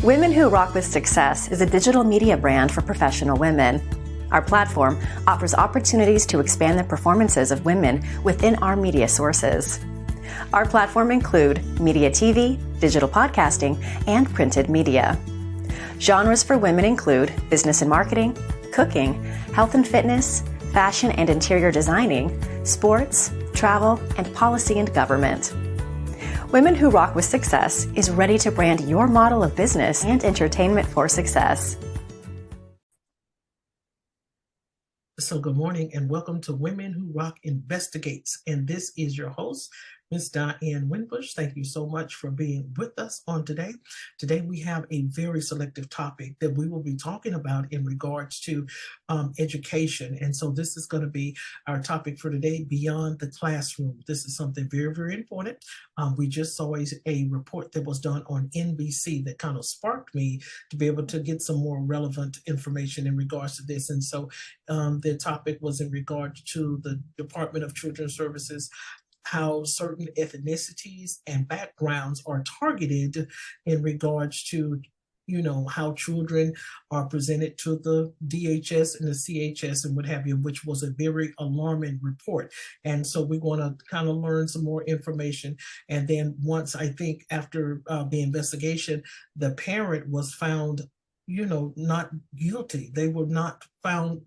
Women Who Rock with Success is a digital media brand for professional women. Our platform offers opportunities to expand the performances of women within our media sources. Our platform include media TV, digital podcasting, and printed media. Genres for women include business and marketing, cooking, health and fitness, fashion and interior designing, sports, travel, and policy and government. Women Who Rock with Success is ready to brand your model of business and entertainment for success. So good morning and welcome to Women Who Rock Investigates. And this is your host, Ms. Diane Winbush. Thank you so much for being with us on today. Today we have a very selective topic that we will be talking about in regards to education. And so this is going to be our topic for today, beyond the classroom. This is something very, very important. We just saw a report that was done on NBC that kind of sparked me to be able to get some more relevant information in regards to this. And so the topic was in regard to the Department of Children's Services, how certain ethnicities and backgrounds are targeted in regards to, how children are presented to the DHS and the CHS and what have you, which was a very alarming report. And so we want to kind of learn some more information. And then once, I think after the investigation, the parent was found, not guilty. They were not found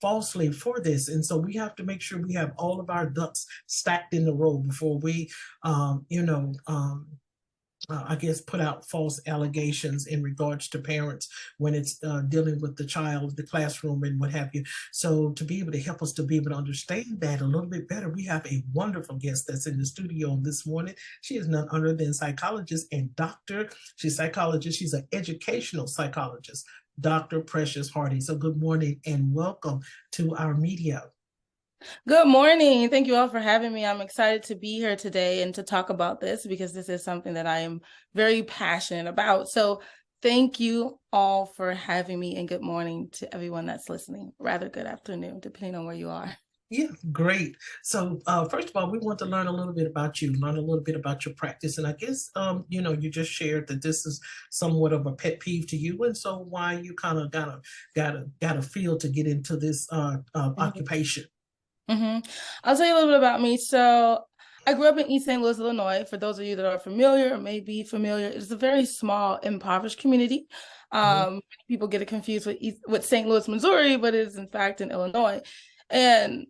falsely for this. And so we have to make sure we have all of our ducks stacked in a row before we, I guess, put out false allegations in regards to parents when it's dealing with the child, the classroom, and what have you. So to be able to help us to be able to understand that a little bit better, we have a wonderful guest that's in the studio this morning. She is none other than psychologist and doctor. She's a psychologist. She's an educational psychologist, Dr. Precious Hardy. So good morning and welcome to our media. Good morning. Thank you all for having me. I'm excited to be here today and to talk about this because this is something that I am very passionate about. So thank you all for having me, and good morning to everyone that's listening. Rather good afternoon, depending on where you are. Yeah, great. So first of all, we want to learn a little bit about you, learn a little bit about your practice. And I guess, you just shared that this is somewhat of a pet peeve to you. And so why you kind of got a feel to get into this occupation. I'll tell you a little bit about me. So I grew up in East St. Louis, Illinois. For those of you that are familiar or may be familiar, it's a very small, impoverished community. People get it confused with St. Louis, Missouri, but it is in fact in Illinois. And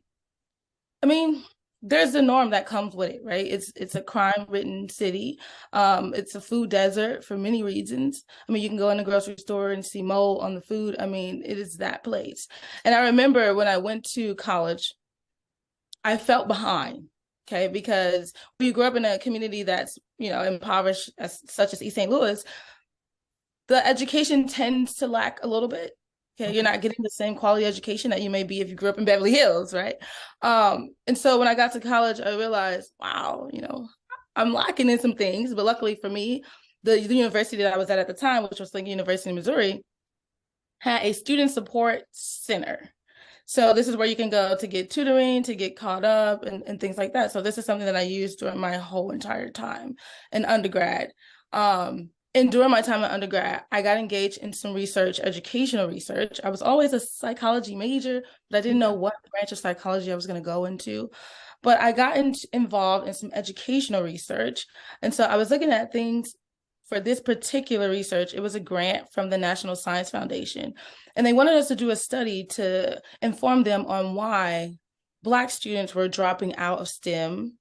I mean, there's the norm that comes with it, right? It's a crime-ridden city. It's a food desert for many reasons. I mean, you can go in the grocery store and see mold on the food. I mean, it is that place. And I remember when I went to college, I felt behind, okay? Because when you grow up in a community that's, impoverished, such as East St. Louis, the education tends to lack a little bit. Okay, you're not getting the same quality education that you may be if you grew up in Beverly Hills, right? And so when I got to college, I realized, wow, I'm lacking in some things. But luckily for me, the university that I was at the time, which was Lincoln University in Missouri, had a student support center. So this is where you can go to get tutoring, to get caught up and things like that. So this is something that I used during my whole entire time in undergrad. And during my time in undergrad, I got engaged in some research, educational research. I was always a psychology major, but I didn't know what branch of psychology I was going to go into. But I got involved in some educational research. And so I was looking at things for this particular research. It was a grant from the National Science Foundation. And they wanted us to do a study to inform them on why Black students were dropping out of STEM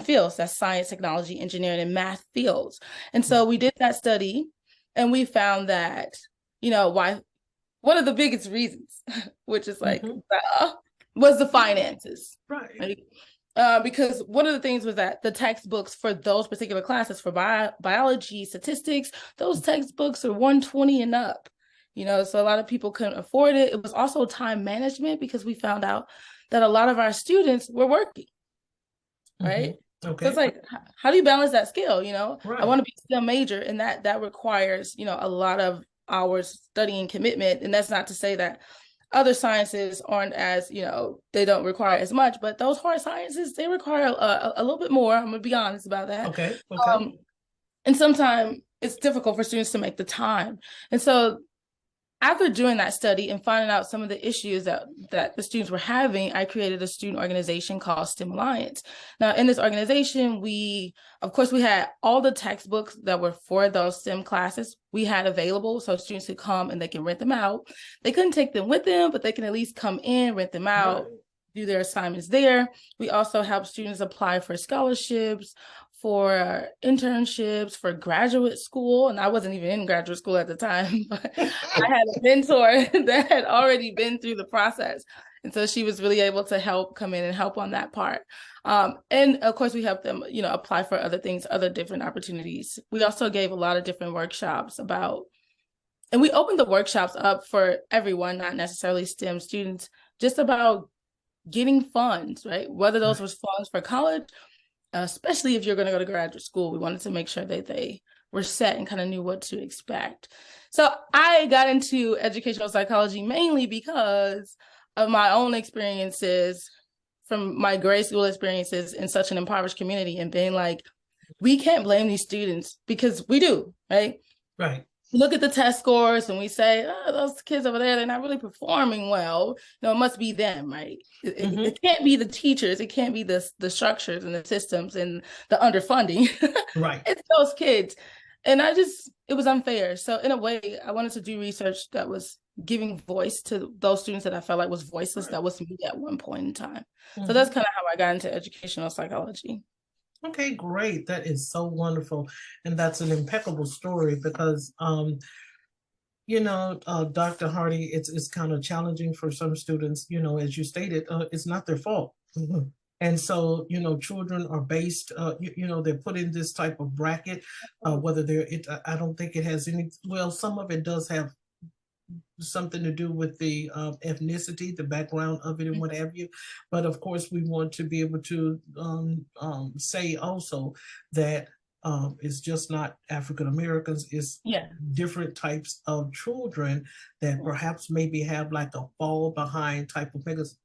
fields, that's science, technology, engineering, and math fields. And so we did that study, and we found that, why one of the biggest reasons, which is was the finances. Right. Because one of the things was that the textbooks for those particular classes, for biology, statistics, those textbooks are $120 and up. So a lot of people couldn't afford it. It was also time management, because we found out that a lot of our students were working. Right. Okay. So it's like, how do you balance that skill? Right. I want to be a STEM major, and that requires, a lot of hours studying commitment. And that's not to say that other sciences aren't as, they don't require as much, but those hard sciences, they require a little bit more. I'm going to be honest about that. Okay. And sometimes it's difficult for students to make the time. And so after doing that study and finding out some of the issues that the students were having, I created a student organization called STEM Alliance. Now, in this organization, of course, we had all the textbooks that were for those STEM classes we had available, so students could come and they can rent them out. They couldn't take them with them, but they can at least come in, rent them out, right, do their assignments there. We also help students apply for scholarships, for internships, for graduate school. And I wasn't even in graduate school at the time, but I had a mentor that had already been through the process. And so she was really able to come in and help on that part. And of course, we helped them, apply for other things, other different opportunities. We also gave a lot of different workshops and we opened the workshops up for everyone, not necessarily STEM students, just about getting funds, right? Whether those were funds for college, especially if you're going to go to graduate school, we wanted to make sure that they were set and kind of knew what to expect. So I got into educational psychology mainly because of my own experiences from my grade school experiences in such an impoverished community, and being like, we can't blame these students because we do, right? Right. Look at the test scores and we say, oh, those kids over there, they're not really performing well. It must be them, right? It can't be the teachers. It can't be the structures and the systems and the underfunding. Right. It's those kids. And it was unfair. So in a way, I wanted to do research that was giving voice to those students that I felt like was voiceless. Right. That was me at one point in time. So that's kind of how I got into educational psychology. Okay, great. That is so wonderful. And that's an impeccable story because, Dr. Hardy, it's kind of challenging for some students, as you stated, it's not their fault. And so, children are based, they're put in this type of bracket, whether I don't think it has some of it does have something to do with the ethnicity, the background of it and what have you. But of course, we want to be able to say also that it's just not African Americans, it's different types of children that perhaps maybe have like a fall behind type of mechanism.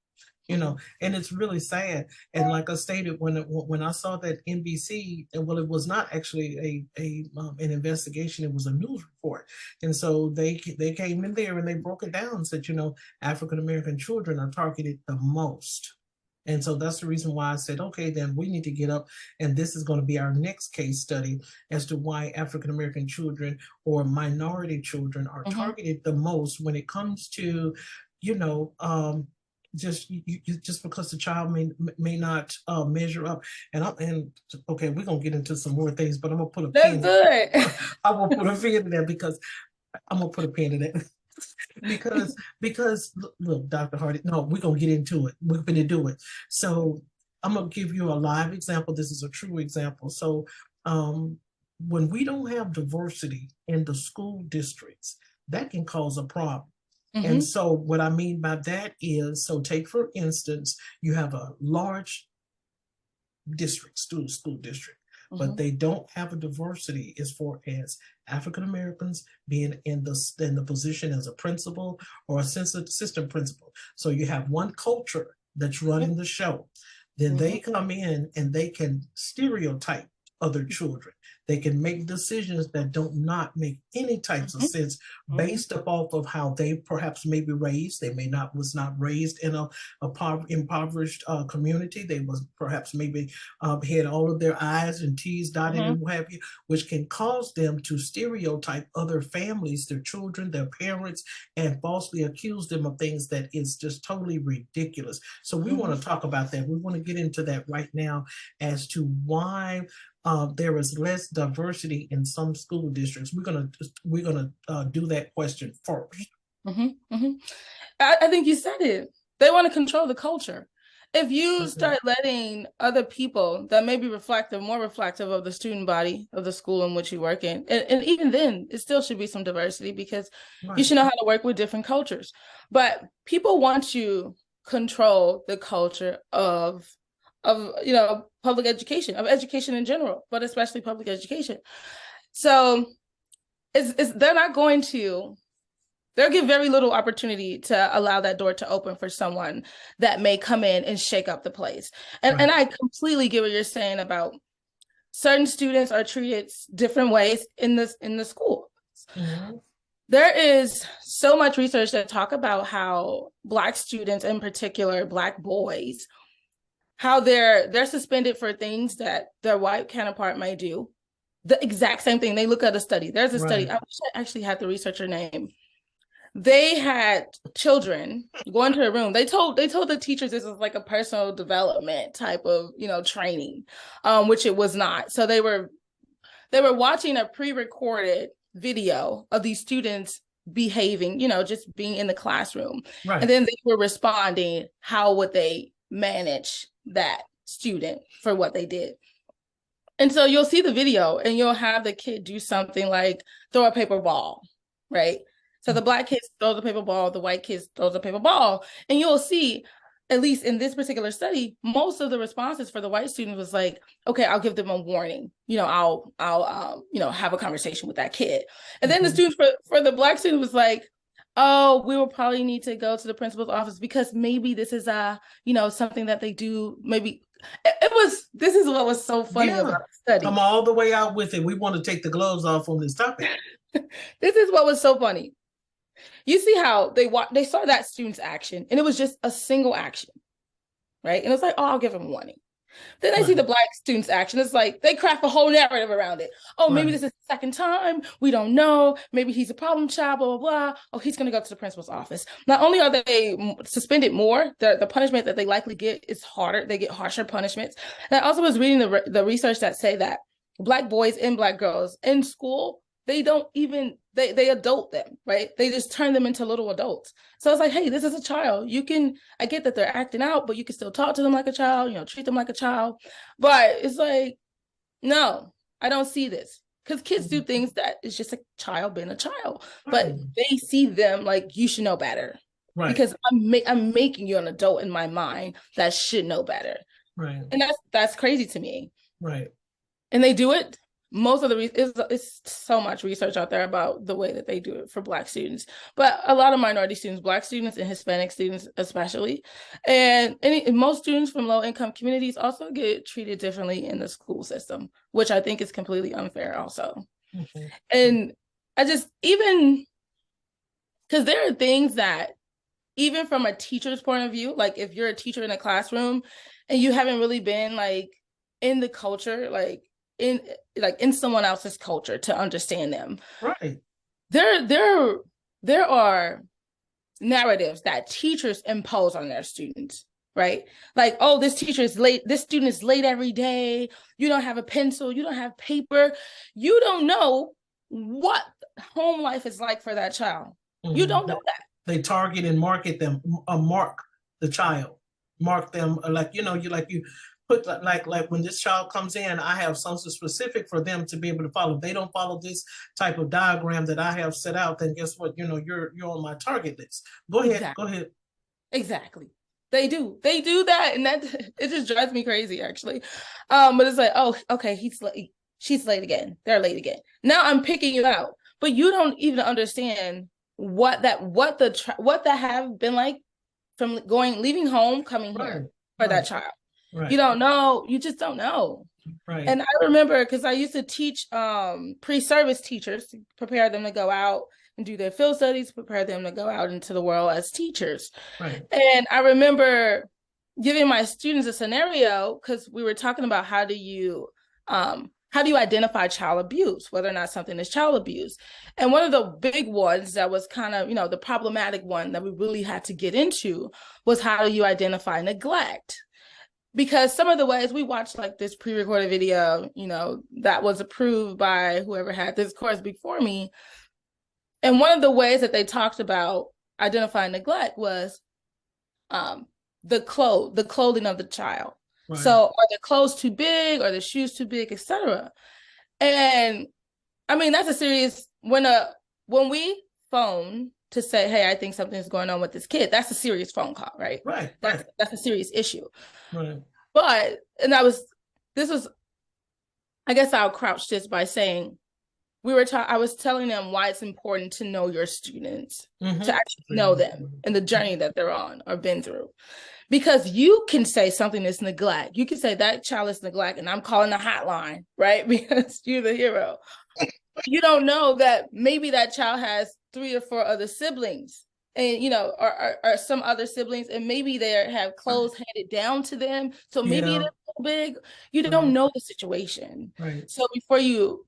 And it's really sad. And like I stated, when I saw that NBC, it was not actually an investigation; it was a news report. And so they came in there and they broke it down and said, African American children are targeted the most. And so that's the reason why I said, okay, then we need to get up, and this is going to be our next case study as to why African American children or minority children are targeted the most when it comes to, just because the child may not measure up. And okay, we're gonna get into some more things, but I'm gonna put a pin. I will put a pin in that because I'm gonna put a pin in it because look, Dr. Hardy, no, we're gonna get into it. We're gonna do it. So I'm gonna give you a live example. This is a true example. So when we don't have diversity in the school districts, that can cause a problem. And so what I mean by that is, so take for instance, you have a large district, school district, but they don't have a diversity as far as African Americans being in the position as a principal or a assistant principal. So you have one culture that's running the show. Then they come in and they can stereotype other children. They can make decisions that do not make any types of sense based off of how they perhaps may be raised. They was not raised in a impoverished community. They was perhaps maybe had all of their I's and T's dotted and what have you, which can cause them to stereotype other families, their children, their parents, and falsely accuse them of things that is just totally ridiculous. So we want to talk about that. We want to get into that right now as to why there is less diversity in some school districts. We're gonna do that question first. I think you said it. They want to control the culture. If you start letting other people that may be more reflective of the student body of the school in which you work in, and even then, it still should be some diversity because you should know how to work with different cultures. But people want to control the culture of public education, of education in general, but especially public education. So they'll give very little opportunity to allow that door to open for someone that may come in and shake up the place. And I completely get what you're saying about certain students are treated different ways in the school. Mm-hmm. There is so much research that talk about how Black students, in particular Black boys, how they're suspended for things that their white counterpart may do. The exact same thing. They look at a study. There's a study. I wish I actually had the researcher name. They had children go into a room. They told the teachers this was like a personal development type of, training, which it was not. So they were watching a pre-recorded video of these students behaving, just being in the classroom. Right. And then they were responding, how would they manage that student for what they did? And so you'll see the video and you'll have the kid do something like throw a paper ball, right? So the Black kids throw the paper ball, the white kids throw the paper ball. And you'll see, at least in this particular study, most of the responses for the white students was like, okay, I'll give them a warning. I'll have a conversation with that kid. And then the students for the Black student was like, oh, we will probably need to go to the principal's office because maybe this is something that they do. Maybe this is what was so funny about the study. Come all the way out with it. We want to take the gloves off on this topic. This is what was so funny. You see how they saw that student's action and it was just a single action, right? And it's like, oh, I'll give him a warning. Then they see the Black students' action. It's like they craft a whole narrative around it. Oh, maybe this is the second time. We don't know. Maybe he's a problem child, blah, blah, blah. Oh, he's going to go to the principal's office. Not only are they suspended more, the punishment that they likely get is harder. They get harsher punishments. And I also was reading the research that say that Black boys and Black girls in school, they don't even, they adult them, right? They just turn them into little adults. So it's like, hey, this is a child. I get that they're acting out, but you can still talk to them like a child, treat them like a child. But it's like, no, I don't see this. Because kids do things that is just a child being a child. But they see them like, you should know better. Right. Because I'm making you an adult in my mind that should know better. Right. And that's crazy to me. Right. And they do it. Most of it's so much research out there about the way that they do it for Black students, but a lot of minority students, Black students and Hispanic students especially, and most students from low-income communities also get treated differently in the school system, which I think is completely unfair also. Mm-hmm. And I just, even because there are things that, even from a teacher's point of view, like if you're a teacher in a classroom and you haven't really been like in the culture, like in someone else's culture to understand them. Right. There are narratives that teachers impose on their students, right? Like, oh, this teacher is late. This student is late every day. You don't have a pencil. You don't have paper. You don't know what home life is like for that child. Mm-hmm. You don't know that. They target and market them, mark the child, mark them you put like when this child comes in, I have something specific for them to be able to follow. If they don't follow this type of diagram that I have set out, then guess what? You're on my target list. Go ahead. Exactly. Go ahead. Exactly. They do that, and that it just drives me crazy actually. But it's like, oh, okay, he's late. She's late again. They're late again. Now I'm picking you out, but you don't even understand what that have been like from leaving home, coming here for that child. Right. You don't know. You just don't know. Right. And I remember because I used to teach pre-service teachers to prepare them to go out and do their field studies, prepare them to go out into the world as teachers. Right. And I remember giving my students a scenario because we were talking about how do you identify child abuse, whether or not something is child abuse. And one of the big ones that was kind of, the problematic one that we really had to get into was how do you identify neglect? Because some of the ways we watched like this pre-recorded video, that was approved by whoever had this course before me. And one of the ways that they talked about identifying neglect was the clothing of the child. Right. So are the clothes too big? Are the shoes too big, etc.? And I mean, that's a serious, when we phone to say, hey, I think something's going on with this kid, that's a serious phone call, right? Right. That's a serious issue. Right. But, I guess I'll crouch this by saying, I was telling them why it's important to know your students, to actually know them and the journey that they're on or been through. Because you can say something is neglect. You can say that child is neglect, and I'm calling the hotline, right? Because you're the hero. You don't know that maybe that child has 3 or 4 other siblings, and or some other siblings, and maybe they have clothes handed down to them. So maybe it is so big. You don't know the situation. Right. So before you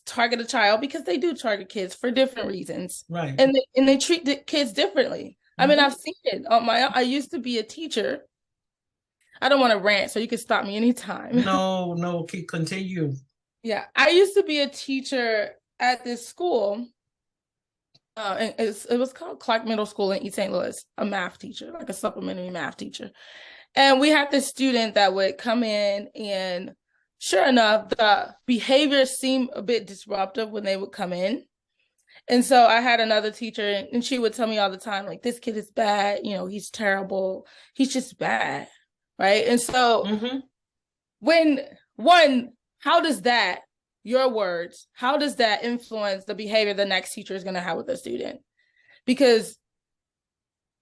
target a child, because they do target kids for different reasons, right? And they treat the kids differently. I mean, I've seen it on I used to be a teacher. I don't want to rant, so you can stop me anytime. No, continue. Yeah, I used to be a teacher at this school. And it was called Clark Middle School in East St. Louis, a math teacher, like a supplementary math teacher. And we had this student that would come in, and sure enough, the behavior seemed a bit disruptive when they would come in. And so I had another teacher, and she would tell me all the time, like, this kid is bad, he's terrible, he's just bad, right? And so how does that, your words, how does that influence the behavior the next teacher is going to have with the student? Because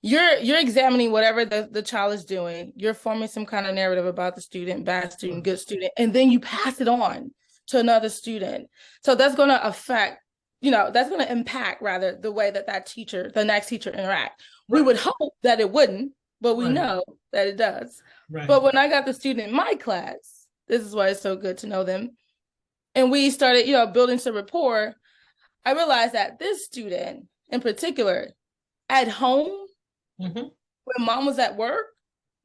you're examining whatever the child is doing, you're forming some kind of narrative about the student, bad student, good student, and then you pass it on to another student. So that's going to affect, that's going to impact rather the way that teacher, the next teacher interact. Right. We would hope that it wouldn't, but we know that it does. Right. But when I got the student in my class, this is why it's so good to know them, and we started, building some rapport, I realized that this student in particular at home, when mom was at work,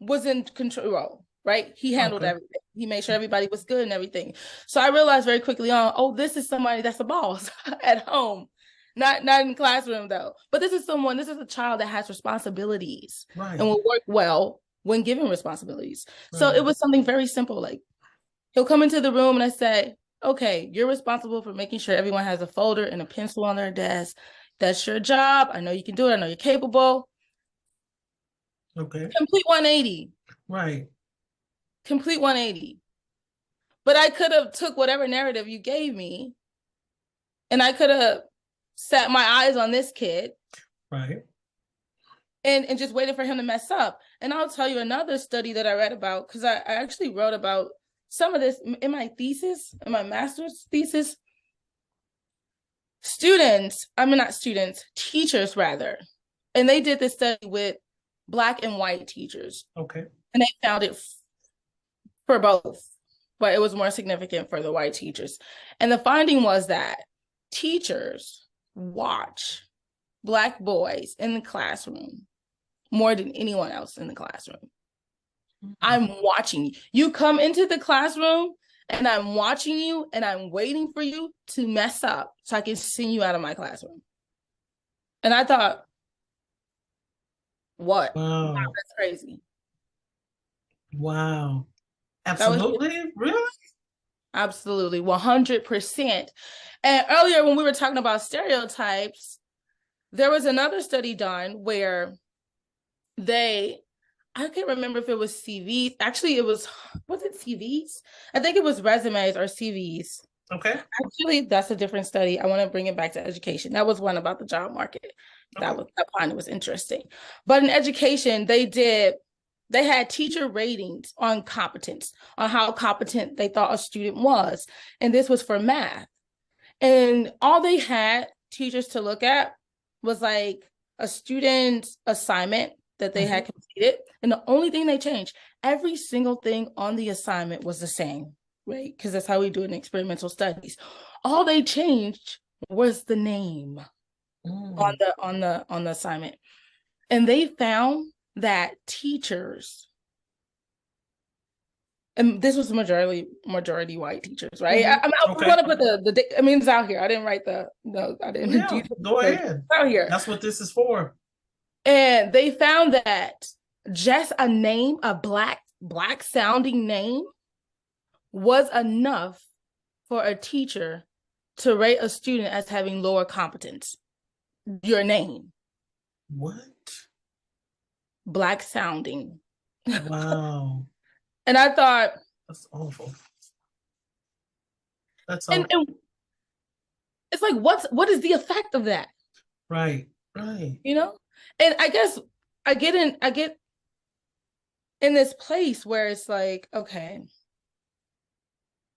was in control, right? He handled everything. He made sure everybody was good and everything. So I realized very quickly on, this is somebody that's a boss at home, not in the classroom though. But this is a child that has responsibilities and will work well when given responsibilities. So it was something very simple. Like, he'll come into the room and I say, okay, you're responsible for making sure everyone has a folder and a pencil on their desk. That's your job. I know you can do it. I know you're capable. Okay. Complete 180. Right. Complete 180. But I could have took whatever narrative you gave me, and I could have set my eyes on this kid. Right. And just waited for him to mess up. And I'll tell you another study that I read about, because I actually wrote about some of this in my thesis, in my master's thesis. Teachers rather. And they did this study with Black and white teachers. Okay. And they found it for both, but it was more significant for the white teachers. And the finding was that teachers watch Black boys in the classroom more than anyone else in the classroom. I'm watching you. You come into the classroom and I'm watching you and I'm waiting for you to mess up so I can send you out of my classroom. And I thought, what? Wow, that's crazy. Wow. Absolutely? Really? Absolutely. 100%. And earlier when we were talking about stereotypes, there was another study done where I can't remember if it was CVs. Actually, was it CVs? I think it was resumes or CVs. Okay. Actually, that's a different study. I want to bring it back to education. That was one about the job market. Okay. That one was interesting. But in education, they had teacher ratings on competence, on how competent they thought a student was. And this was for math. And all they had teachers to look at was like a student's assignment that they had completed. And the only thing they changed, every single thing on the assignment was the same, right? Because that's how we do it in experimental studies. All they changed was the name on the assignment. And they found that teachers, and this was majority white teachers, right? I want to put it's out here. I didn't write I didn't do go ahead. Out here. That's what this is for. And they found that just a name, a black sounding name, was enough for a teacher to rate a student as having lower competence. Your name. What? Black sounding. Wow. And I thought, that's awful. That's awful. And it's like, what is the effect of that? Right. And I guess I get in this place where it's like, okay,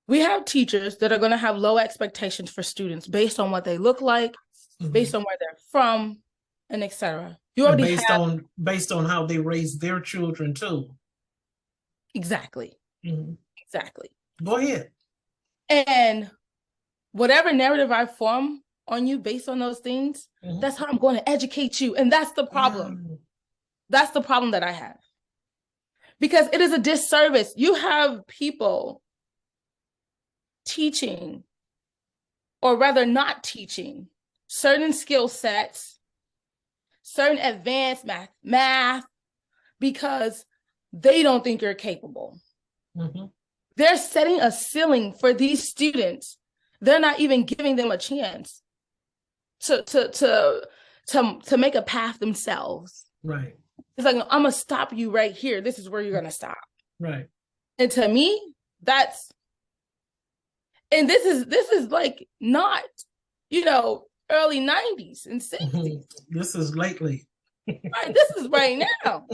we have teachers that are going to have low expectations for students based on what they look like, based on where they're from, and etc. You already based on how they raise their children too. Exactly. Exactly. Go ahead. And whatever narrative I form on you based on those things, that's how I'm going to educate you. And that's the problem. That's the problem that I have. Because it is a disservice. You have people teaching, or rather not teaching, certain skill sets, certain advanced math, because they don't think you're capable. They're setting a ceiling for these students. They're not even giving them a chance to make a path themselves. Right. It's like, I'm gonna stop you right here. This is where you're gonna stop. Right. And to me, this is like not, early 90s and 60s. This is lately. Right. This is right now.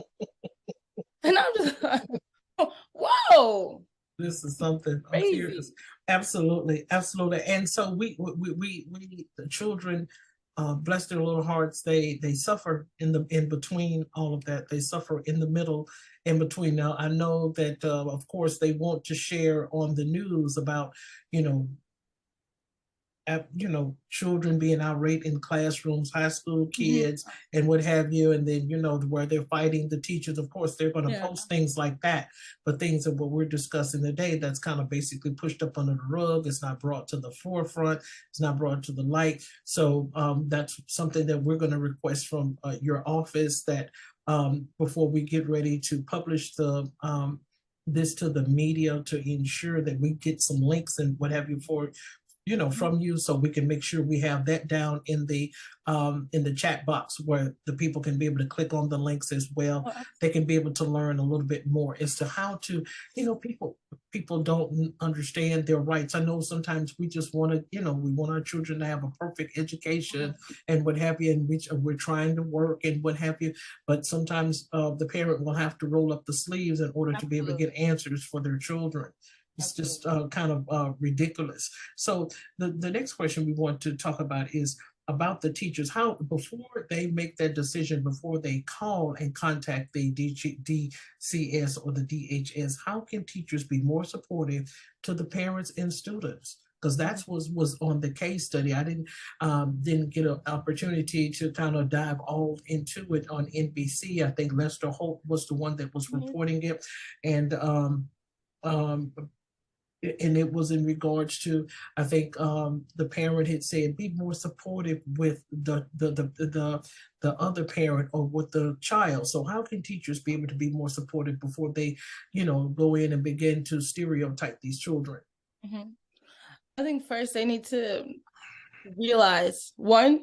And I'm just like, whoa. This is something serious. Absolutely. And so we the children, bless their little hearts, they suffer in between all of that. They suffer in the middle, in between. Now I know that of course they want to share on the news about children being irate in classrooms, high school kids, and what have you, and then where they're fighting the teachers. Of course they're going to post things like that, but things that what we're discussing today, that's kind of basically pushed up under the rug. It's not brought to the forefront. It's not brought to the light. So that's something that we're going to request from your office, that before we get ready to publish this to the media, to ensure that we get some links and what have you from you, so we can make sure we have that down in the chat box, where the people can be able to click on the links as well. They can be able to learn a little bit more as to how to, people don't understand their rights. I know sometimes we just want to, we want our children to have a perfect education and what have you, and we're trying to work and what have you, but sometimes the parent will have to roll up the sleeves in order to be able to get answers for their children. It's just kind of ridiculous. So the next question we want to talk about is about the teachers. How, before they make that decision, before they call and contact the DCS or the DHS, how can teachers be more supportive to the parents and students? Because that's was on the case study. I didn't get an opportunity to kind of dive all into it on NBC. I think Lester Holt was the one that was reporting it, and it was in regards to, I think the parent had said, be more supportive with the other parent or with the child. So how can teachers be able to be more supportive before they, go in and begin to stereotype these children? I think first they need to realize that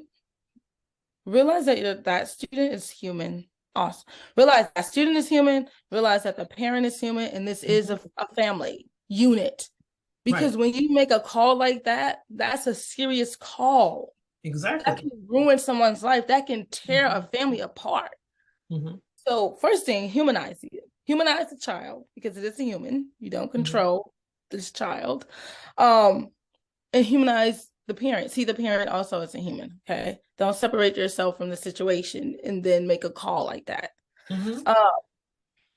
that student is human. Awesome. Realize that student is human. Realize that the parent is human, and this is a family unit. Because when you make a call like that, that's a serious call. Exactly. That can ruin someone's life. That can tear a family apart. So first thing, humanize it. Humanize the child, because it is a human. You don't control this child. And humanize the parent. See the parent also as a human, okay? Don't separate yourself from the situation and then make a call like that.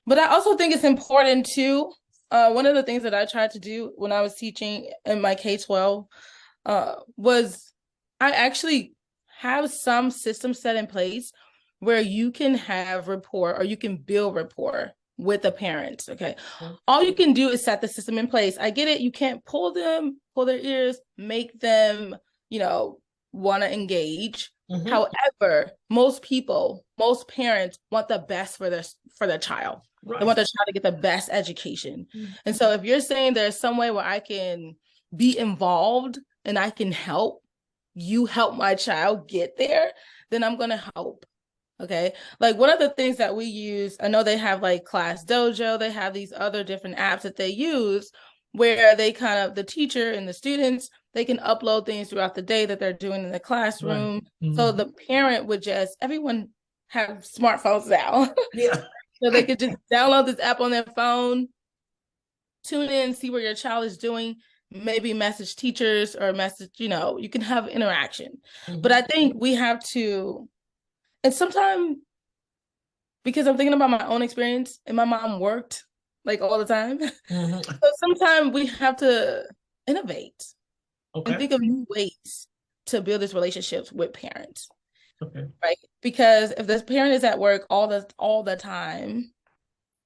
But I also think it's important too. One of the things that I tried to do when I was teaching in my K-12 was I actually have some system set in place where you can have rapport, or you can build rapport with the parents, okay? All you can do is set the system in place. I get it. You can't pull their ears, make them, want to engage. However, most parents want the best for their child. They want their child to get the best education. And so if you're saying there's some way where I can be involved and I can help my child get there, then I'm going to help. Okay. Like one of the things that we use, I know they have like Class Dojo, they have these other different apps that they use where they the teacher and the students, they can upload things throughout the day that they're doing in the classroom. So the parent would everyone have smartphones now. So they could just download this app on their phone, tune in, see what your child is doing, maybe message teachers or message, you can have interaction. But I think we have to, and sometimes, because I'm thinking about my own experience, and my mom worked like all the time. So sometimes we have to innovate and think of new ways to build these relationships with parents. Right? Because if this parent is at work all the time,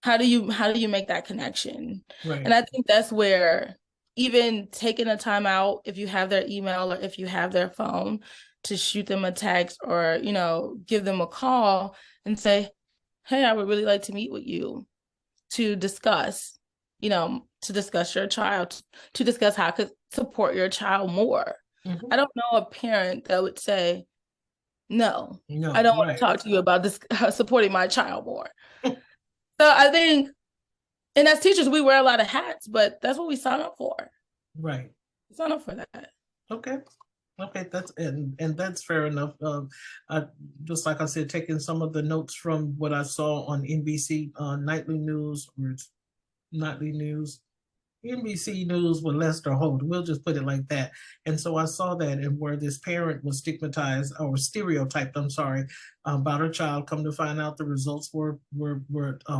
how do you make that connection? Right. And I think that's where even taking a time out, if you have their email or if you have their phone, to shoot them a text or, give them a call and say, hey, I would really like to meet with you to discuss, your child, to discuss how I could support your child more. I don't know a parent that would say, no, I don't want to talk to you about this, supporting my child more. So I think, and as teachers, we wear a lot of hats, but that's what we sign up for. Right. We sign up for that. Okay, that's and that's fair enough. Just like I said, taking some of the notes from what I saw on NBC nightly news or nightly news. NBC News with Lester Holt. We'll just put it like that. And so I saw that, and where this parent was stigmatized or stereotyped, about her child. Come to find out, the results were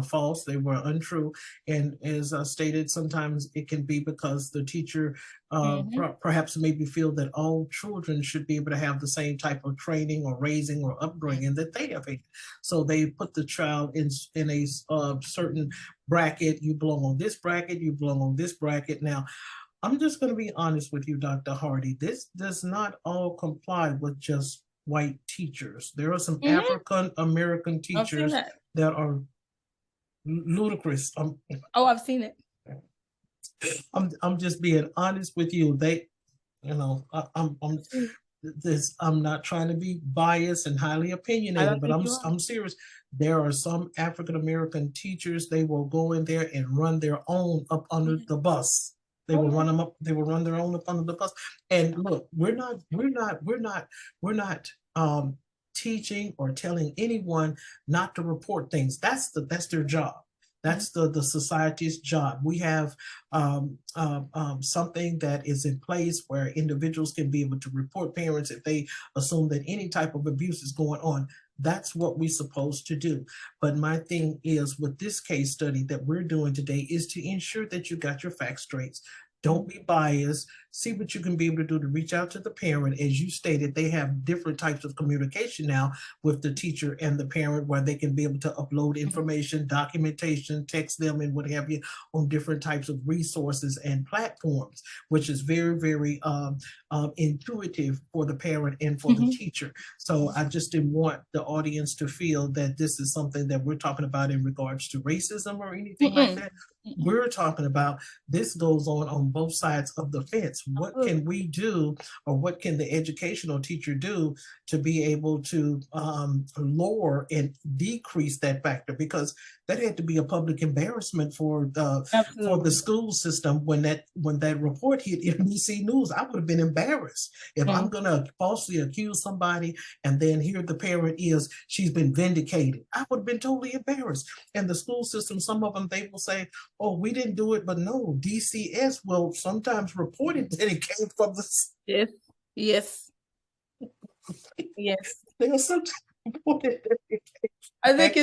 false. They were untrue. And as I stated, sometimes it can be because the teacher perhaps maybe feel that all children should be able to have the same type of training or raising or upbringing that they have had. So they put the child in a certain bracket. You belong on this bracket, you belong on this bracket. Now, I'm just going to be honest with you, Dr. Hardy. This does not all comply with just white teachers. There are some African American teachers that are ludicrous. I've seen it. I'm just being honest with you. I'm not trying to be biased and highly opinionated, but I'm serious. There are some African American teachers, they will go in there and run their own up under the bus. They will run them up. They will run their own up under the bus. And look, we're not teaching or telling anyone not to report things. That's their job. That's the society's job. We have something that is in place where individuals can be able to report parents if they assume that any type of abuse is going on. That's what we're supposed to do. But my thing is, with this case study that we're doing today, is to ensure that you got your facts straight. Don't be biased. See what you can be able to do to reach out to the parent. As you stated, they have different types of communication now with the teacher and the parent, where they can be able to upload information, documentation, text them, and what have you, on different types of resources and platforms, which is very, very intuitive for the parent and for the teacher. So I just didn't want the audience to feel that this is something that we're talking about in regards to racism or anything like that. We're talking about this goes on both sides of the fence. What can we do, or what can the educational teacher do to be able to lower and decrease that factor? Because that had to be a public embarrassment for the school system when that report hit NBC News. I would have been embarrassed if I'm going to falsely accuse somebody and then here the parent is, she's been vindicated. I would have been totally embarrassed. And the school system, some of them, they will say, oh, we didn't do it, but no, DCS will sometimes report it that it came from the... Yes. They'll sometimes report it that it came from... I think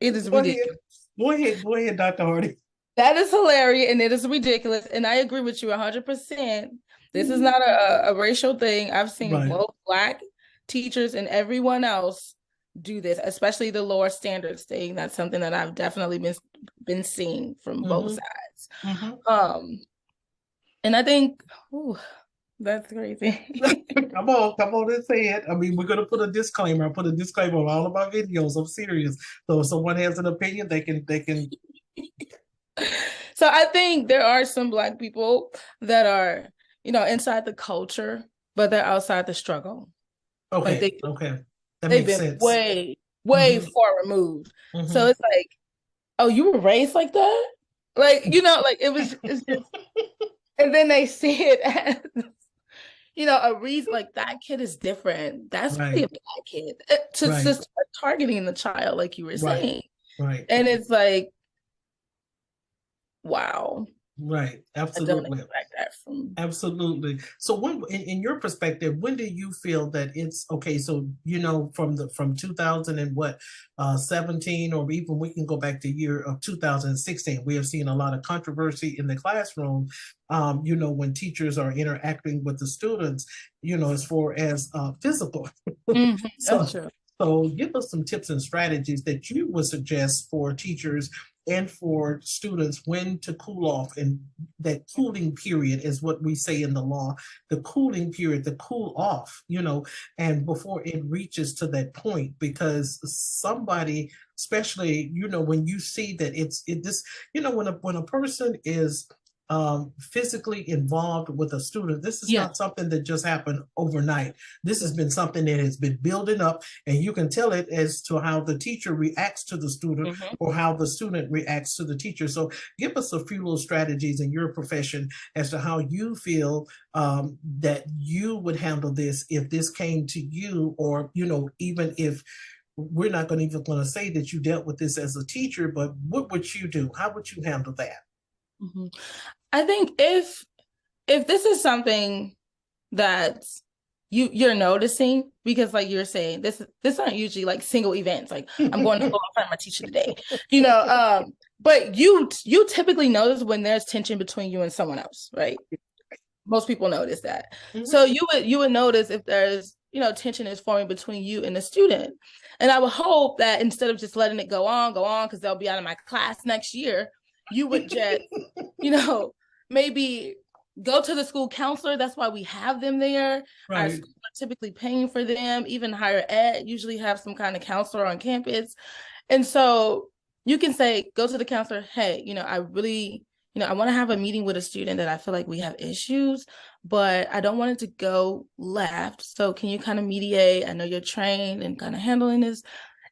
it is ridiculous. Go ahead, Dr. Hardy. That is hilarious, and it is ridiculous, and I agree with you 100%. This is not a racial thing. I've seen both Black teachers and everyone else do this, especially the lower standards thing. That's something that I've definitely been seeing from both sides. And I think, that's crazy. Come on and say it. I mean, we're gonna put a disclaimer. I put a disclaimer on all of our videos. I'm serious. So if someone has an opinion, they can. So I think there are some Black people that are, inside the culture, but they're outside the struggle. Okay. That they've makes been sense. way far removed. So it's like, oh, you were raised like that? Like, it's just, and then they see it as, a reason like that kid is different. That's really a Right. bad kid to Right. start targeting the child, like you were Right. saying. Right. And it's like, wow, Right. I don't Absolutely. expect that from. Absolutely. So when in your perspective, when do you feel that it's okay? So from 2000 and what 17, or even we can go back to year of 2016, we have seen a lot of controversy in the classroom. When teachers are interacting with the students, as far as physical. So That's true. so give us some tips and strategies that you would suggest for teachers and for students when to cool off. And that cooling period is what we say in the law, the cooling period, the cool off, and before it reaches to that point, because somebody, especially, when you see that when a person is physically involved with a student, this is Yeah. not something that just happened overnight. This has been something that has been building up, and you can tell it as to how the teacher reacts to the student or how the student reacts to the teacher. So give us a few little strategies in your profession as to how you feel that you would handle this if this came to you, or even if we're not going to say that you dealt with this as a teacher, but what would you do? How would you handle that? I think if this is something that you're noticing, because like you're saying, this aren't usually like single events, like I'm going to go find my teacher today, but you typically notice when there's tension between you and someone else, right? Most people notice that. So you would notice if there's tension is forming between you and the student. And I would hope that instead of just letting it go on because they'll be out of my class next year, you would just maybe go to the school counselor. That's why we have them there. Our Right. schools are typically paying for them. Even higher ed usually have some kind of counselor on campus. And so you can say, go to the counselor, hey, I really, I want to have a meeting with a student that I feel like we have issues, but I don't want it to go left. So can you kind of mediate? I know you're trained and kind of handling this.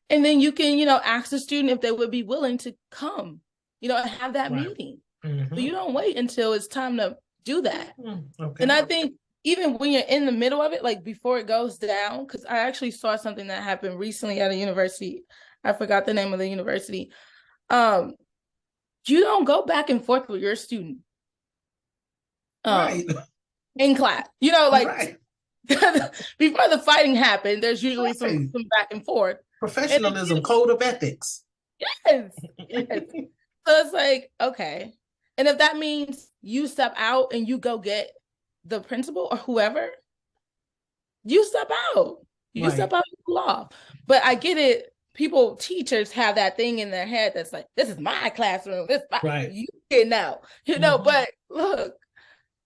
And then you can, ask the student if they would be willing to come, and have that Right. meeting. Mm-hmm. So you don't wait until it's time to do that. Okay. And I think even when you're in the middle of it, like before it goes down, because I actually saw something that happened recently at a university. I forgot the name of the university. You don't go back and forth with your student. Right. In class. Right. Before the fighting happened, there's usually some back and forth. Professionalism, code of ethics. Yes. So it's like, okay. And if that means you step out and you go get the principal or whoever, you step out. You step out of the law. But I get it. Teachers have that thing in their head that's like, this is my classroom. You get out. But look,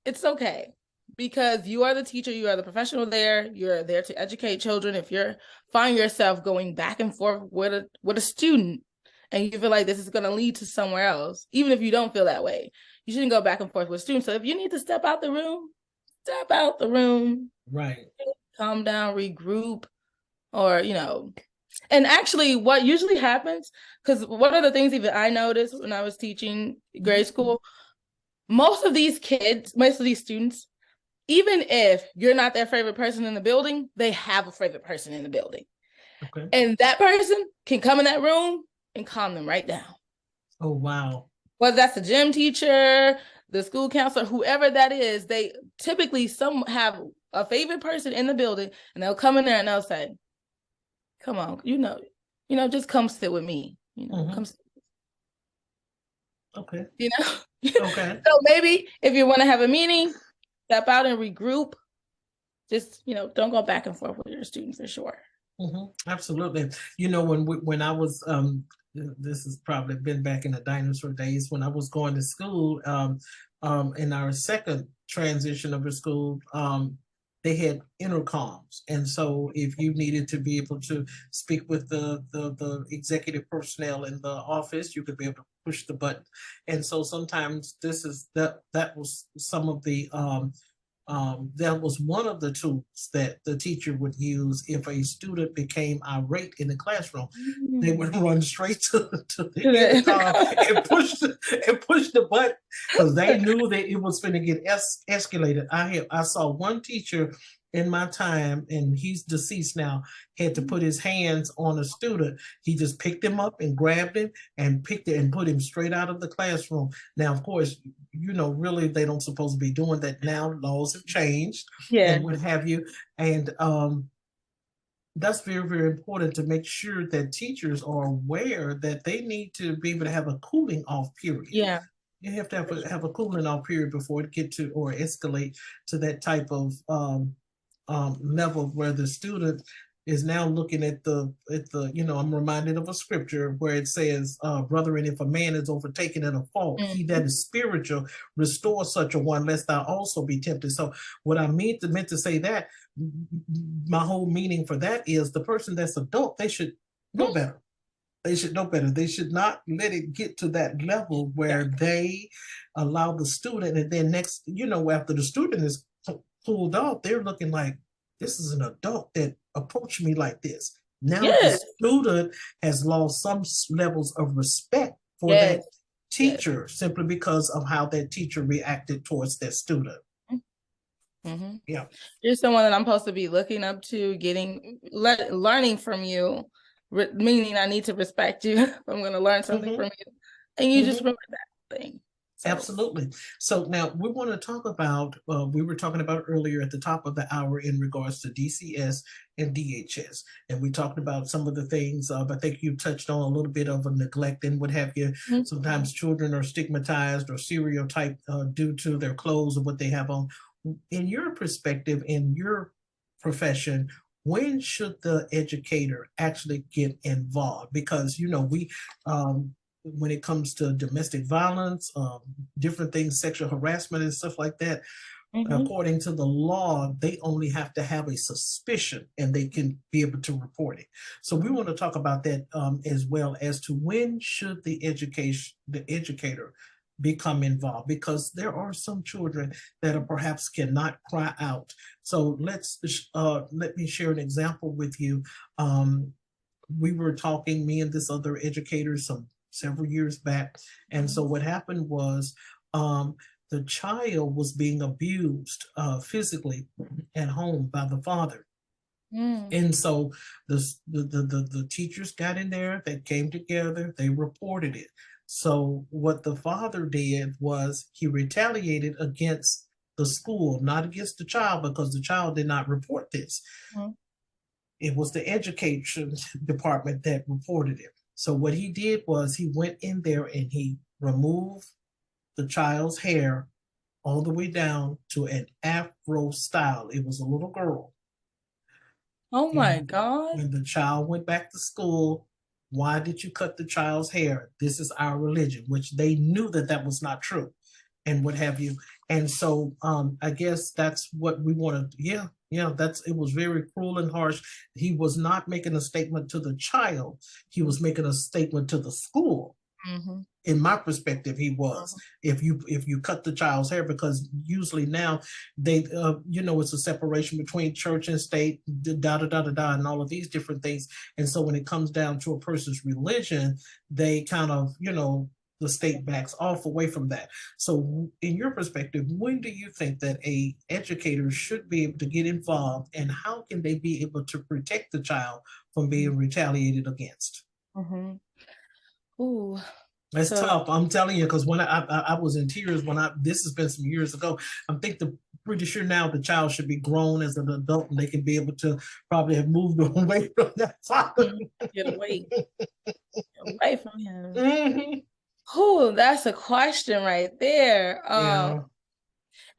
it's okay. Because you are the teacher, you are the professional there. You're there to educate children. If you find yourself going back and forth with a student, and you feel like this is going to lead to somewhere else, even if you don't feel that way, you shouldn't go back and forth with students. So if you need to step out the room, step out the room. Right. Calm down, regroup, or, And actually what usually happens, because one of the things even I noticed when I was teaching grade school, most of these students, even if you're not their favorite person in the building, they have a favorite person in the building. Okay. And that person can come in that room and calm them right down. Oh, wow. Whether that's the gym teacher, the school counselor, whoever that is, they typically have a favorite person in the building, and they'll come in there and they'll say, come on, just come sit with me. Come sit. Okay. Okay. So maybe if you want to have a meeting, step out and regroup. Just, don't go back and forth with your student for sure. Absolutely. When I was, this has probably been back in the dinosaur days, when I was going to school, in our second transition of the school, they had intercoms. And so if you needed to be able to speak with the executive personnel in the office, you could be able to push the button. And so sometimes that was some of the that was one of the tools that the teacher would use if a student became irate in the classroom. They would run straight to the intercom and push the button because they knew that it was going to get escalated. I saw one teacher in my time, and he's deceased now, had to put his hands on a student. He just picked him up and grabbed him and picked it and put him straight out of the classroom. Now, of course, really they don't supposed to be doing that now. Laws have changed and what have you. And that's very, very important to make sure that teachers are aware that they need to be able to have a cooling off period. Yeah. You have to have a cooling off period before it get to or escalate to that type of level where the student is now looking at the I'm reminded of a scripture where it says, brethren, if a man is overtaken in a fault, he that is spiritual, restore such a one, lest thou also be tempted. So what I meant to say that, my whole meaning for that is the person that's adult, they should know better. They should know better. They should not let it get to that level where they allow the student, and then next, after the student is pulled off, they're looking like, this is an adult that approached me like this. Now the student has lost some levels of respect for that teacher simply because of how that teacher reacted towards that student. Yeah, you're someone that I'm supposed to be looking up to, learning from you, meaning I need to respect you. I'm going to learn something from you, and you just remember that thing. So. Absolutely. So now we want to talk about, we were talking about earlier at the top of the hour in regards to DCS and DHS. And we talked about some of the things, I think you touched on a little bit of a neglect and what have you. Sometimes children are stigmatized or stereotyped due to their clothes or what they have on. In your perspective, in your profession, when should the educator actually get involved? Because, we, when it comes to domestic violence, different things, sexual harassment and stuff like that, according to the law, they only have to have a suspicion and they can be able to report it. So we want to talk about that as well as to when should the educator become involved, because there are some children that are perhaps cannot cry out. So let me share an example with you. We were talking, me and this other educator, several years back. And so what happened was the child was being abused physically at home by the father. And so the teachers got in there, they came together, they reported it. So what the father did was he retaliated against the school, not against the child, because the child did not report this. It was the education department that reported it. So what he did was he went in there and he removed the child's hair all the way down to an afro style. It was a little girl. Oh my God. When the child went back to school, why did you cut the child's hair? This is our religion, which they knew that was not true and what have you. And so I guess that's what we want to, it was very cruel and harsh. He was not making a statement to the child. He was making a statement to the school. In my perspective, he was. If you cut the child's hair, because usually now they, it's a separation between church and state, and all of these different things. And so when it comes down to a person's religion, they kind of, the state backs off away from that. So in your perspective, when do you think that a educator should be able to get involved, and how can they be able to protect the child from being retaliated against? Ooh, that's tough. I'm telling you, because when I was in tears this has been some years ago. I'm pretty sure now the child should be grown as an adult and they can be able to probably have moved away from that father. Get away from him. Oh, that's a question right there.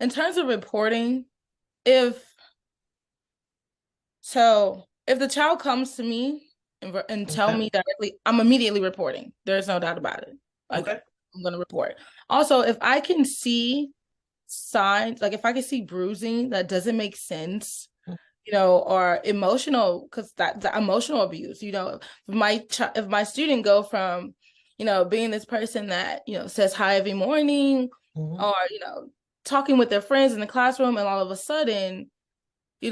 In terms of reporting, if the child comes to me and tell me directly, I'm immediately reporting. There's no doubt about it. I'm going to report. Also, if I can see signs, like if I can see bruising that doesn't make sense, or emotional, because that's emotional abuse, if my student go from, being this person that, says hi every morning, or, talking with their friends in the classroom, and all of a sudden, I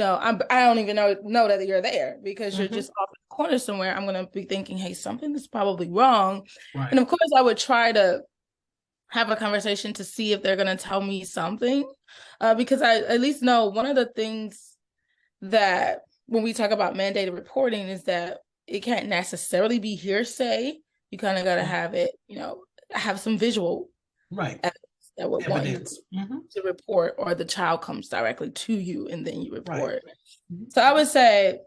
don't even know that you're there because you're just off in the corner somewhere. I'm going to be thinking, hey, something is probably wrong. Right. And of course, I would try to have a conversation to see if they're going to tell me something, because I at least know one of the things that when we talk about mandated reporting is that it can't necessarily be hearsay. You kind of got to have it, have some visual evidence that would want you to report, or the child comes directly to you and then you report. Right. So I would say,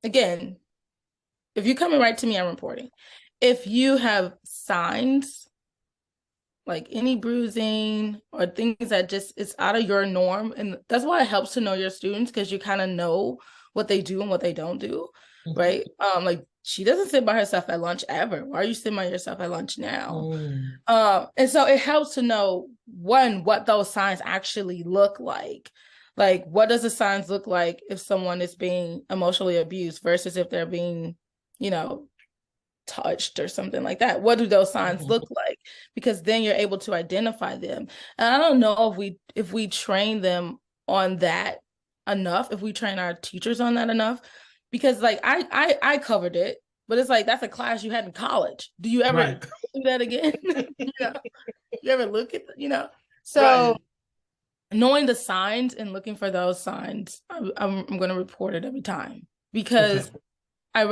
again, if you're coming right to me, I'm reporting. If you have signs, like any bruising or things that just is out of your norm, and that's why it helps to know your students, because you kind of know what they do and what they don't do, right? Like, she doesn't sit by herself at lunch ever. Why are you sitting by yourself at lunch now? And so it helps to know, one, what those signs actually look like. Like, what does the signs look like if someone is being emotionally abused versus if they're being, touched or something like that? What do those signs look like? Because then you're able to identify them. And I don't know if we train them on that enough, if we train our teachers on that enough, because like I covered it, but it's like, that's a class you had in college. Do you ever do that again? You ever look at so knowing the signs and looking for those signs, I'm going to report it every time, because I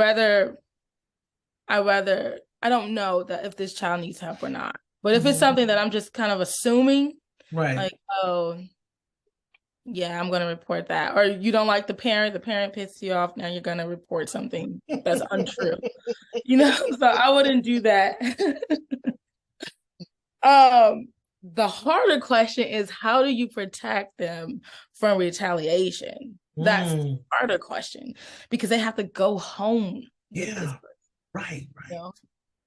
don't know that if this child needs help or not. But if it's something that I'm just kind of assuming, like, oh, yeah, I'm going to report that. Or you don't like the parent pissed you off, now you're going to report something that's untrue. So I wouldn't do that. The harder question is, how do you protect them from retaliation? That's the harder question, because they have to go home with this person. Right.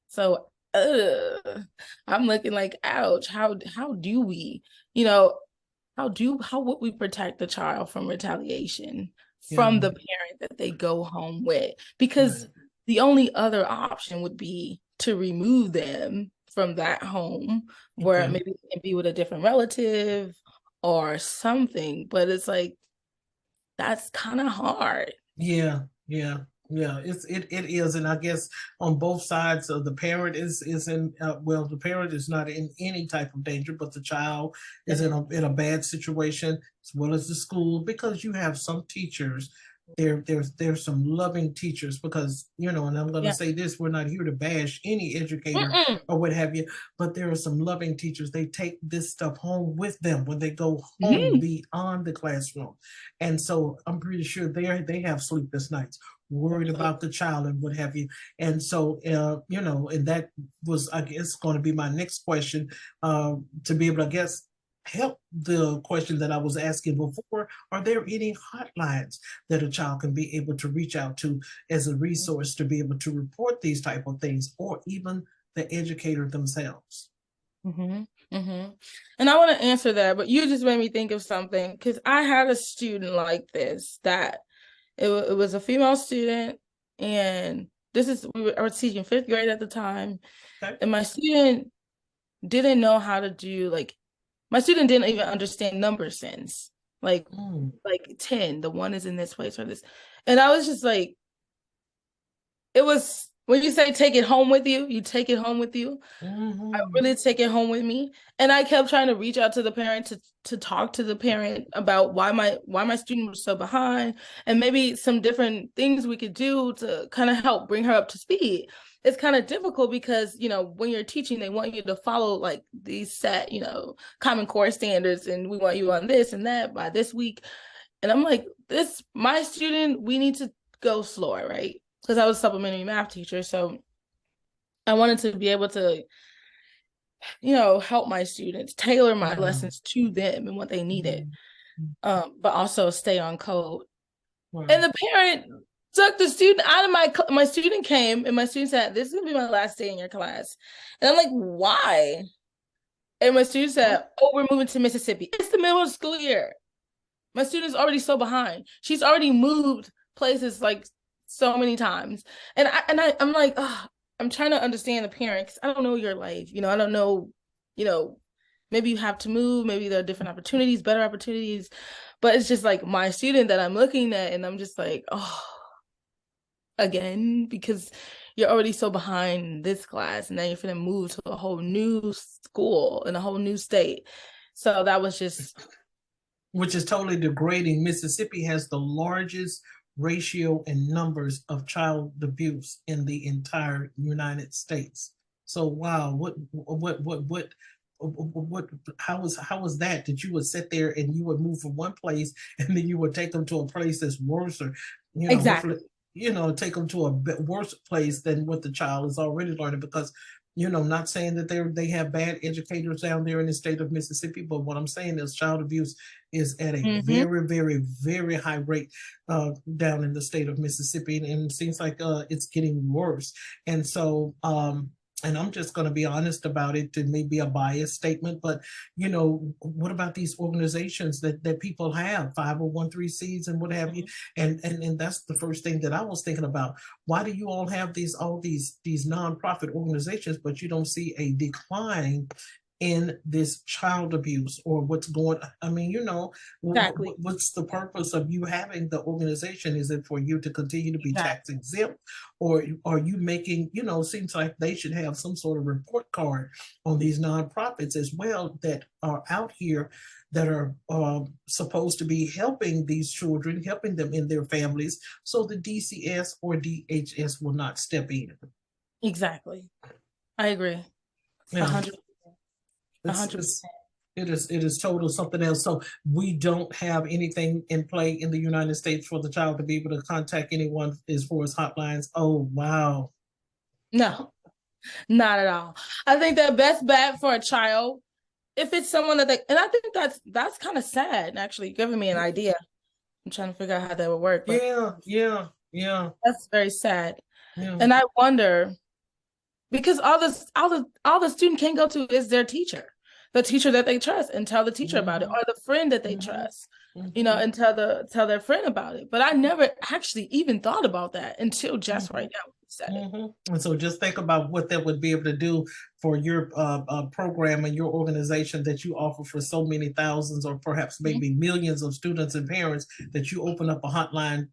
So I'm looking like, ouch, how do we, how would we protect the child from retaliation from the parent that they go home with? Because the only other option would be to remove them from that home, where maybe they can be with a different relative or something. But it's like, that's kind of hard. Yeah. It is, and I guess on both sides of the parent is in the parent is not in any type of danger, but the child is in a bad situation, as well as the school, because you have some teachers. There's some loving teachers, because and I'm going to say this: we're not here to bash any educator or what have you, but there are some loving teachers. They take this stuff home with them when they go home beyond the classroom, and so I'm pretty sure they have sleepless nights, worried about the child and what have you. And so and that was, I guess, going to be my next question, to be able to, I guess, help the question that I was asking before. Are there any hotlines that a child can be able to reach out to as a resource to be able to report these type of things, or even the educator themselves? And I want to answer that, but you just made me think of something, because I had a student like this, that it was a female student, and I was teaching 5th grade at the time, and my student didn't know how to do, like, my student didn't even understand number sense, like 10, the 1 is in this place or this. And I was just like, it was, when you say take it home with you, you take it home with you. I really take it home with me. And I kept trying to reach out to the parent to talk to the parent about why my student was so behind, and maybe some different things we could do to kind of help bring her up to speed. It's kind of difficult because, when you're teaching, they want you to follow like these set, Common Core standards, and we want you on this and that by this week. And I'm like, my student, we need to go slower, right? Because I was a supplementary math teacher. So I wanted to be able to, help my students, tailor my lessons to them and what they needed, but also stay on code. And the parent took the student out of my student came, and my student said, this is going to be my last day in your class. And I'm like, why? And my student said, oh, we're moving to Mississippi. It's the middle of the school year. My student's already so behind. She's already moved places like so many times. And I'm like, I'm trying to understand the parent, because I don't know your life. I don't know, maybe you have to move, maybe there are different opportunities, better opportunities, but it's just like my student that I'm looking at and I'm just like, oh, again, because you're already so behind this class and then you're going to move to a whole new school in a whole new state. So that was just, which is totally degrading. Mississippi has the largest ratio and numbers of child abuse in the entire United States. So wow, how was that you would sit there and you would move from one place and then you would take them to a place that's worse, or exactly, take them to a bit worse place than what the child is already learning? Because not saying that they have bad educators down there in the state of Mississippi, but what I'm saying is child abuse is at a very, very, very high rate down in the state of Mississippi, and it seems like it's getting worse. And so, and I'm just going to be honest about it. It may be a biased statement, but what about these organizations that people have, 501(c)(3)s and what have you? And that's the first thing that I was thinking about. Why do you all have these nonprofit organizations, but you don't see a decline in this child abuse or what's going? I mean, exactly. what's the purpose of you having the organization? Is it for you to continue to be Exactly. tax exempt, or are you making, seems like they should have some sort of report card on these nonprofits as well that are out here that are supposed to be helping these children, helping them in their families, so the DCS or DHS will not step in. Exactly. I agree. Yeah. 100%. It is total something else. So we don't have anything in play in the United States for the child to be able to contact anyone as far as hotlines. Oh, wow. No, not at all. I think the best bet for a child, if it's someone that and I think that's kind of sad, actually, giving me an idea. I'm trying to figure out how that would work. But yeah. That's very sad. Yeah. And I wonder, because all the student can go to is their teacher, the teacher that they trust, and tell the teacher about it, or the friend that they trust, and tell their friend about it. But I never actually even thought about that until just right now. And so just think about what that would be able to do for your program and your organization that you offer for so many thousands or perhaps maybe millions of students and parents, that you open up a hotline,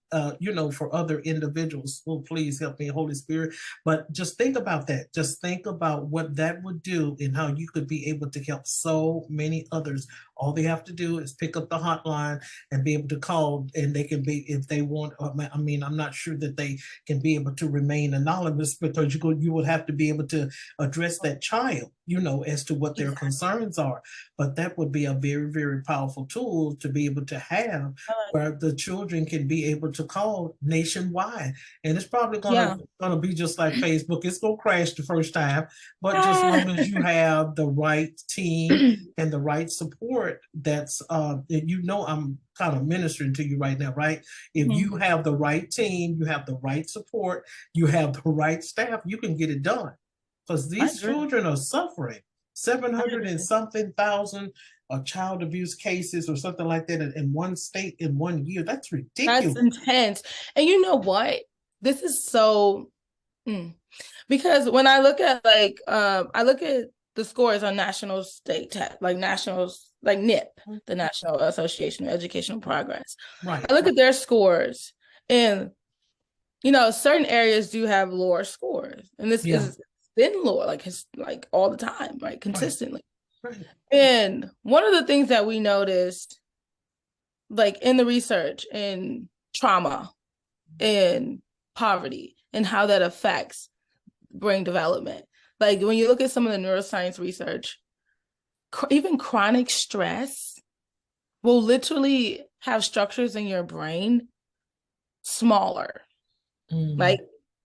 for other individuals. Well, please help me, Holy Spirit. But just think about that. Just think about what that would do and how you could be able to help so many others. All they have to do is pick up the hotline and be able to call, and they can be, if they want, I mean, I'm not sure that they can be able to remain anonymous, because you would have to be able to address that child, as to what their concerns are. But that would be a very, very powerful tool to be able to have, where the children can be able to call nationwide. And it's probably gonna be just like Facebook. It's gonna crash the first time, but just as long as you have the right team and the right support, that's I'm kind of ministering to you right now, right? If you have the right team, you have the right support, you have the right staff, you can get it done. Because these children are suffering. 700 and something thousand child abuse cases or something like that in one state in 1 year. That's ridiculous. That's intense. And you know what? This is so because when I look at I look at the scores on national state nationals, like NIP, the National Association of Educational Progress. Right. I look at their scores, and certain areas do have lower scores, and this is been lower, like all the time, right, consistently. Right. And one of the things that we noticed, like in the research, in trauma and poverty and how that affects brain development, like when you look at some of the neuroscience research, even chronic stress will literally have structures in your brain smaller, like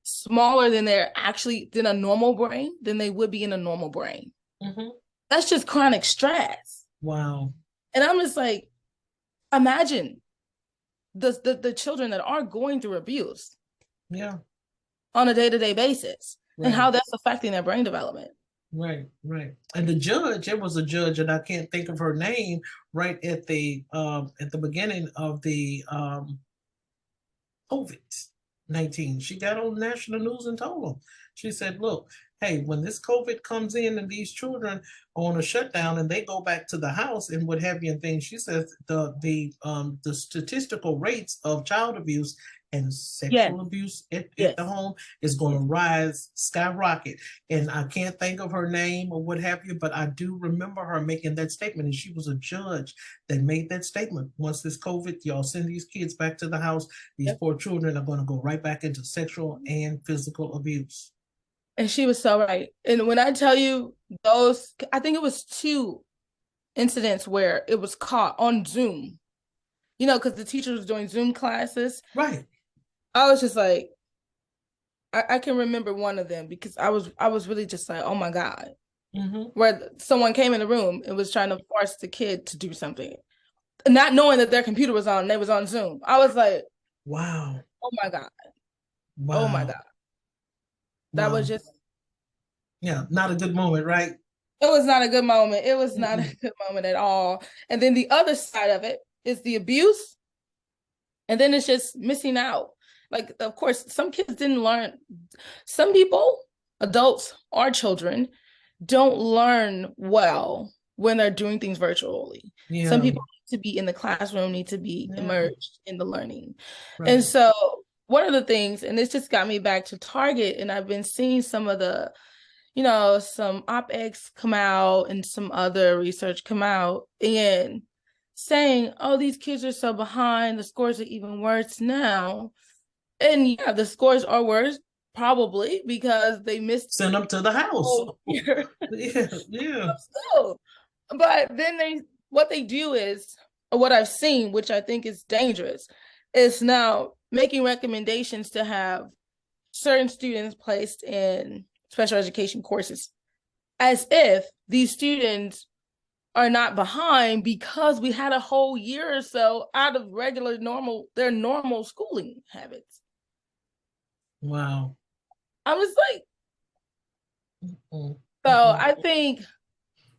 smaller than than a normal brain, than they would be in a normal brain. That's just chronic stress. Wow. And I'm just like, imagine the children that are going through abuse on a day-to-day basis, and how that's affecting their brain development. Right. And the judge, it was a judge, and I can't think of her name, right at the beginning of the COVID-19. She got on national news and told them. She said, look, hey, when this COVID comes in and these children are on a shutdown and they go back to the house and what have you and things, she says the statistical rates of child abuse and Yes, sexual abuse at the yes, home is going to yes. rise skyrocket. And I can't think of her name or what have you, but I do remember her making that statement. And she was a judge that made that statement. Once this COVID, y'all send these kids back to the house, these Yep. poor children are going to go right back into sexual and physical abuse. And she was so right. And when I tell you those, I think it was 2 incidents where it was caught on Zoom, because the teacher was doing Zoom classes. Right. I was just like, I can remember one of them because I was really just like, oh my God, where someone came in the room and was trying to force the kid to do something, not knowing that their computer was on and they was on Zoom. I was like, Wow. oh my God. Wow. Oh my God. That Wow. was just, yeah, not a good moment, right? it was not a good moment. It was not a good moment at all. And then the other side of it is the abuse. And then it's just missing out. Like, of course, some kids didn't learn. Some people, adults or children, don't learn well when they're doing things virtually. Yeah. Some people need to be in the classroom, need to be immersed in the learning. Right. And so one of the things, and this just got me back to Target, and I've been seeing some of the, some op-eds come out and some other research come out and saying, oh, these kids are so behind, the scores are even worse now. And yeah, the scores are worse, probably because they missed. Send them to the house. Yeah. Yeah. But then what they do is, or what I've seen, which I think is dangerous, is now making recommendations to have certain students placed in special education courses as if these students are not behind because we had a whole year or so out of their normal schooling habits. Wow. I was like, so I think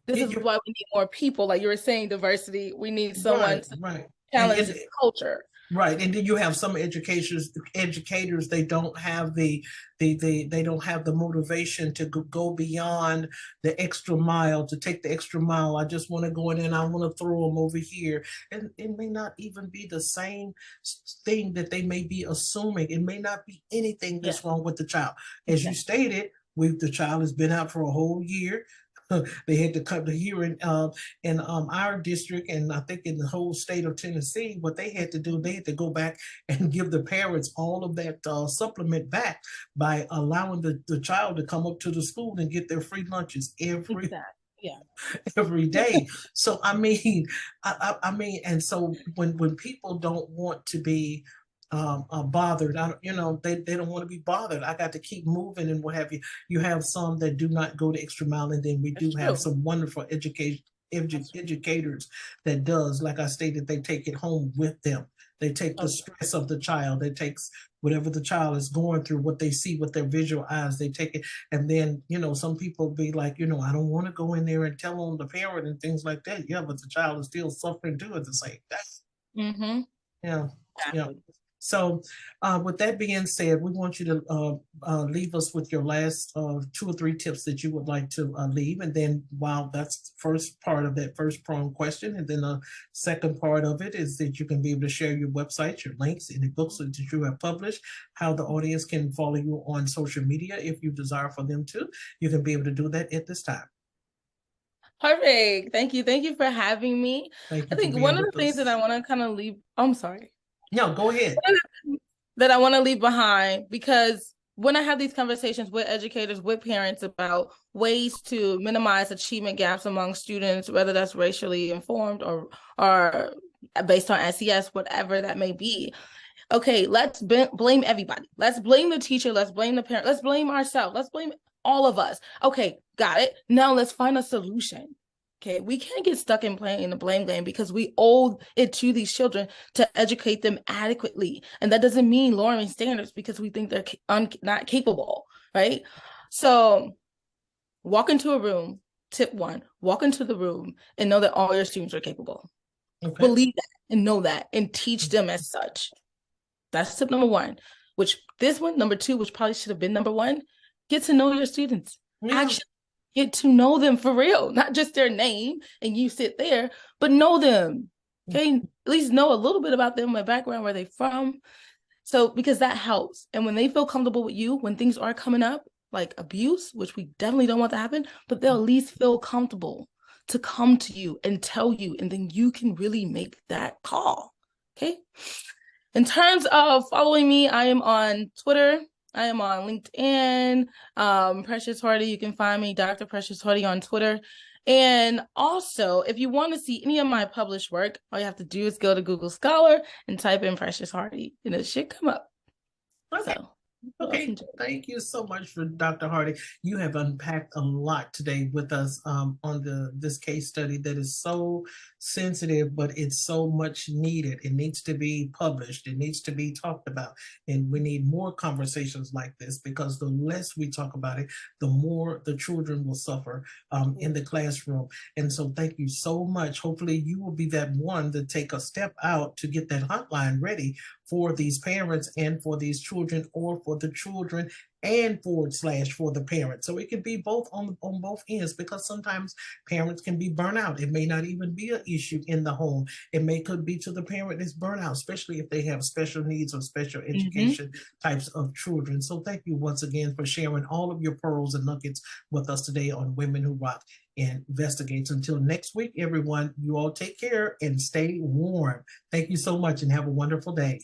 this is why we need more people. Like you were saying, diversity. We need someone to challenge this culture. Right. And then you have some educators, they don't have they don't have the motivation to go beyond the extra mile, to take the extra mile. I just want to go in and I want to throw them over here. And it may not even be the same thing that they may be assuming. It may not be anything that's wrong with the child. As you stated, the child has been out for a whole year. They had to come to here in our district, and I think in the whole state of Tennessee, what they had to do, they had to go back and give the parents all of that supplement back by allowing the child to come up to the school and get their free lunches every day. So I mean, and so when people don't want to be bothered, they don't want to be bothered. I got to keep moving and what have you. You have some that do not go the extra mile, and then we do have some wonderful educators that does, like I stated, they take it home with them. They take the stress of the child. They take whatever the child is going through, what they see with their visual eyes, they take it. And then, some people be like, I don't want to go in there and tell on the parent and things like that. Yeah, but the child is still suffering too at the same time. Yeah. Exactly. So with that being said, we want you to leave us with your last 2 or 3 tips that you would like to leave. And then while that's the first part of that first prong question, and then the second part of it is that you can be able to share your website, your links, any books that you have published, how the audience can follow you on social media if you desire for them to. You can be able to do that at this time. Perfect. Thank you. Thank you for having me. I think one of the things that I want to kind of leave, I'm sorry. No, go ahead. That I want to leave behind, because when I have these conversations with educators, with parents about ways to minimize achievement gaps among students, whether that's racially informed or based on SES, whatever that may be. Okay, let's blame everybody. Let's blame the teacher. Let's blame the parent. Let's blame ourselves. Let's blame all of us. Okay, got it. Now let's find a solution. Okay, we can't get stuck in playing the blame game, because we owe it to these children to educate them adequately. And that doesn't mean lowering standards because we think they're not capable, right? So walk into a room, tip 1, walk into the room and know that all your students are capable. Okay. Believe that and know that and teach them as such. That's tip number 1, which this one, number 2, which probably should have been number 1, get to know your students. actually get to know them for real, not just their name and you sit there, but know them. Okay, at least know a little bit about them, their background, where they're from. So, because that helps. And when they feel comfortable with you, when things are coming up, like abuse, which we definitely don't want to happen, but they'll at least feel comfortable to come to you and tell you, and then you can really make that call. Okay. In terms of following me, I am on Twitter. I am on LinkedIn. Precious Hardy, you can find me, Dr. Precious Hardy, on Twitter. And also, if you want to see any of my published work, all you have to do is go to Google Scholar and type in Precious Hardy, and it should come up. Okay. So, okay, thank you so much for Dr. Hardy. You have unpacked a lot today with us on this case study that is so sensitive, but it's so much needed. It needs to be published. It needs to be talked about. And we need more conversations like this, because the less we talk about it, the more the children will suffer in the classroom. And so thank you so much. Hopefully you will be that one to take a step out to get that hotline ready for these parents and for these children, or for the children and / for the parents. So it can be both on both ends, because sometimes parents can be burnt out. It may not even be an issue in the home. It could be to the parent is burnout, especially if they have special needs or special education types of children. So thank you once again for sharing all of your pearls and nuggets with us today on Women Who Rock Investigates. Until next week, everyone, you all take care and stay warm. Thank you so much and have a wonderful day.